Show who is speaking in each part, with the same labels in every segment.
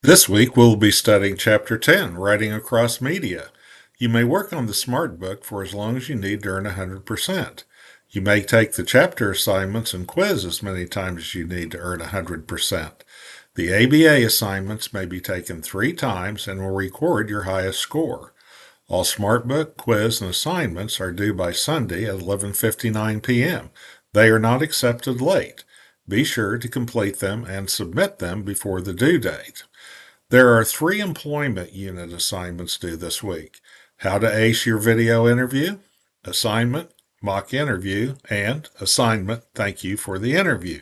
Speaker 1: This week we'll be studying Chapter 10, Writing Across Media. You may work on the Smart Book for as long as you need to earn 100%. You may take the chapter assignments and quiz as many times as you need to earn 100%. The ABA assignments may be taken 3 times and will record your highest score. All Smart Book, quiz, and assignments are due by Sunday at 11:59 p.m. They are not accepted late. Be sure to complete them and submit them before the due date. There are 3 employment unit assignments due this week: how to ace your video interview, assignment, mock interview, and assignment, thank you for the interview.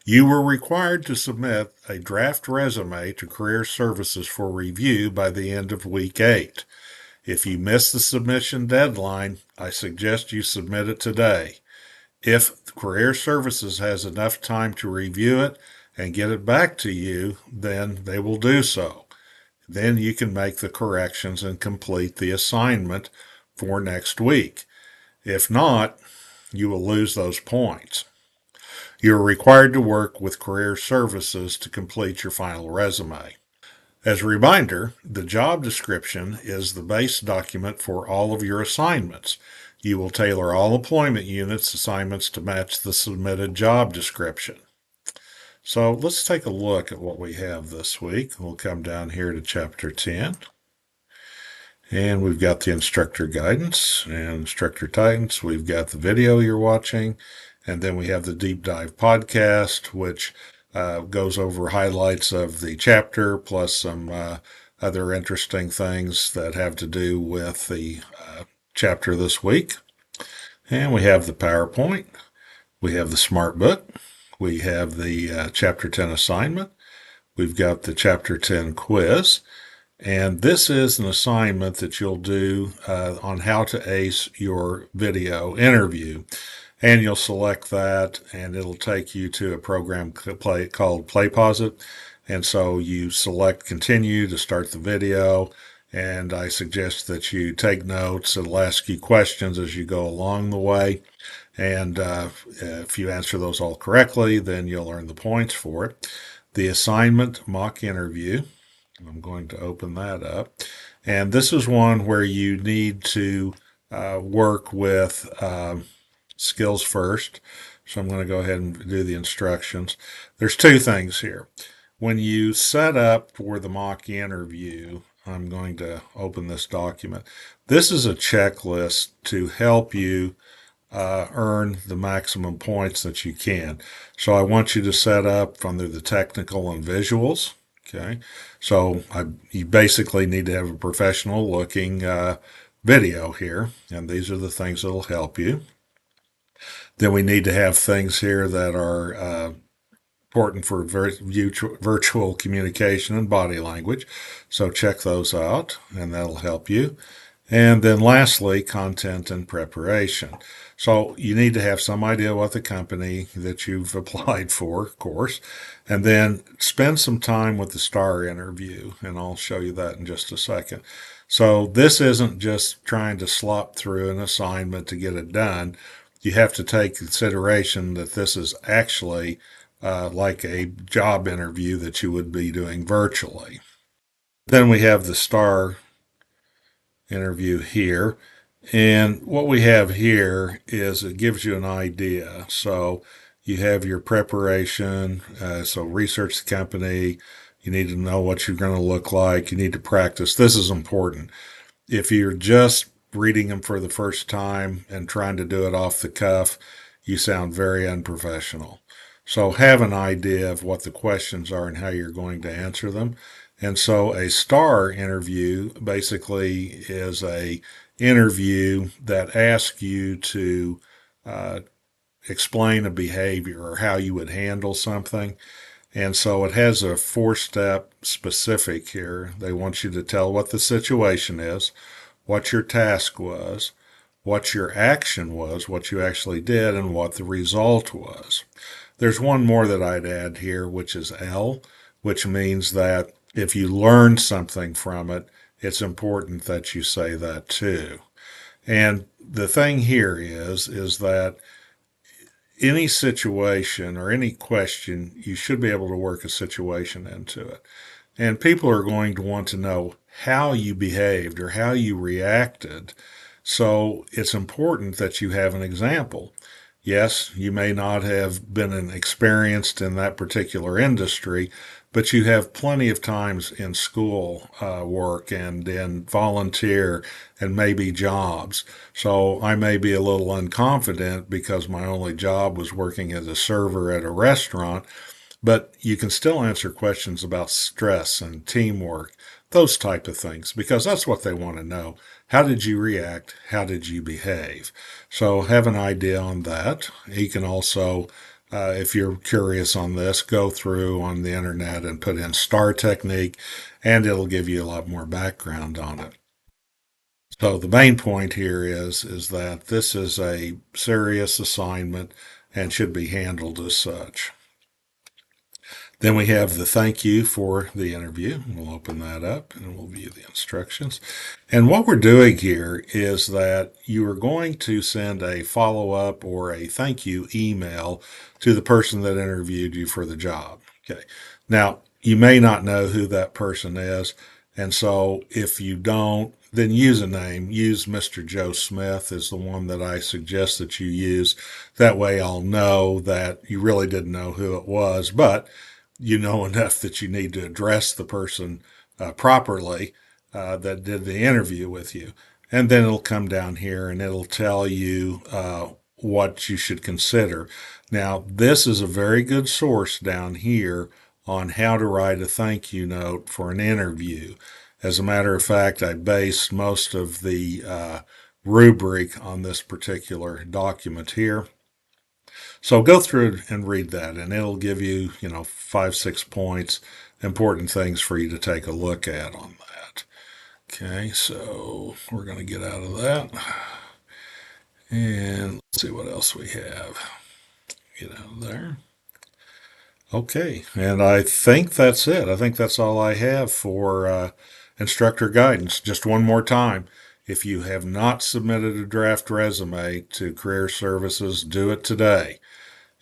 Speaker 1: You were required to submit a draft resume to Career Services for review by the end of week 8. If you miss the submission deadline, I suggest you submit it today. If Career Services has enough time to review it and get it back to you, then they will do so. Then you can make the corrections and complete the assignment for next week. If not, you will lose those points. You're required to work with Career Services to complete your final resume. As a reminder, the job description is the base document for all of your assignments. You will tailor all employment units assignments to match the submitted job description. So let's take a look at what we have this week. We'll come down here to Chapter 10. And we've got the instructor guidance and instructor guidance. We've got the video you're watching. And then we have the deep dive podcast, which goes over highlights of the chapter plus some other interesting things that have to do with the chapter this week. And we have the PowerPoint. We have the Smart Book. We have the Chapter 10 assignment. We've got the Chapter 10 quiz. And this is an assignment that you'll do on how to ace your video interview. And you'll select that, and it'll take you to a program called PlayPosit. And so you select Continue to start the video. And I suggest that you take notes. It'll ask you questions as you go along the way. And if you answer those all correctly, then you'll earn the points for it. The assignment mock interview. I'm going to open that up. And this is one where you need to work with skills first. So I'm going to go ahead and do the instructions. There's 2 things here. When you set up for the mock interview, I'm going to open this document. This is a checklist to help you earn the maximum points that you can. So I want you to set up under the technical and visuals. Okay, so you basically need to have a professional looking video here, and these are the things that will help you. Then we need to have things here that are important for virtual communication and body language. So check those out, and that'll help you. And then lastly, content and preparation. So you need to have some idea what the company that you've applied for, of course, and then spend some time with the STAR interview, and I'll show you that in just a second. So this isn't just trying to slop through an assignment to get it done. You have to take consideration that this is actually like a job interview that you would be doing virtually. Then we have the STAR interview here. And what we have here is it gives you an idea. So you have your preparation. So research the company. You need to know what you're going to look like. You need to practice. This is important. If you're just reading them for the first time and trying to do it off the cuff, you sound very unprofessional. So have an idea of what the questions are and how you're going to answer them. And so a STAR interview basically is a interview that asks you to explain a behavior or how you would handle something. And so it has a 4-step specific here. They want you to tell what the situation is, what your task was, what your action was, what you actually did, and what the result was. There's one more that I'd add here, which is L, which means that if you learn something from it, it's important that you say that too. And the thing here is that any situation or any question, you should be able to work a situation into it. And people are going to want to know how you behaved or how you reacted. So it's important that you have an example. Yes, you may not have been experienced in that particular industry, but you have plenty of times in school work and in volunteer and maybe jobs. So I may be a little unconfident because my only job was working as a server at a restaurant, but you can still answer questions about stress and teamwork, those type of things, because that's what they want to know. How did you react? How did you behave? So have an idea on that. You can also, if you're curious on this, go through on the internet and put in STAR technique, and it'll give you a lot more background on it. So the main point here is that this is a serious assignment and should be handled as such. Then we have the thank you for the interview. We'll open that up and we'll view the instructions. And what we're doing here is that you are going to send a follow up or a thank you email to the person that interviewed you for the job. Okay. Now, you may not know who that person is. And so if you don't, then use a name. Use Mr. Joe Smith is the one that I suggest that you use. That way I'll know that you really didn't know who it was, but you know enough that you need to address the person properly that did the interview with you. And then it'll come down here and it'll tell you what you should consider. Now, this is a very good source down here on how to write a thank you note for an interview. As a matter of fact, I based most of the rubric on this particular document here. So go through and read that, and it'll give you, 5, 6 points, important things for you to take a look at on that. Okay, so we're going to get out of that. And let's see what else we have. Get out of there. Okay, and I think that's it. I think that's all I have for instructor guidance. Just one more time. If you have not submitted a draft resume to Career Services, do it today.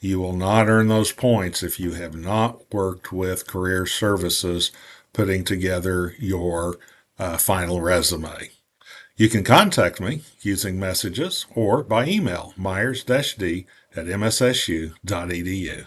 Speaker 1: You will not earn those points if you have not worked with Career Services putting together your final resume. You can contact me using messages or by email, myers-d@mssu.edu.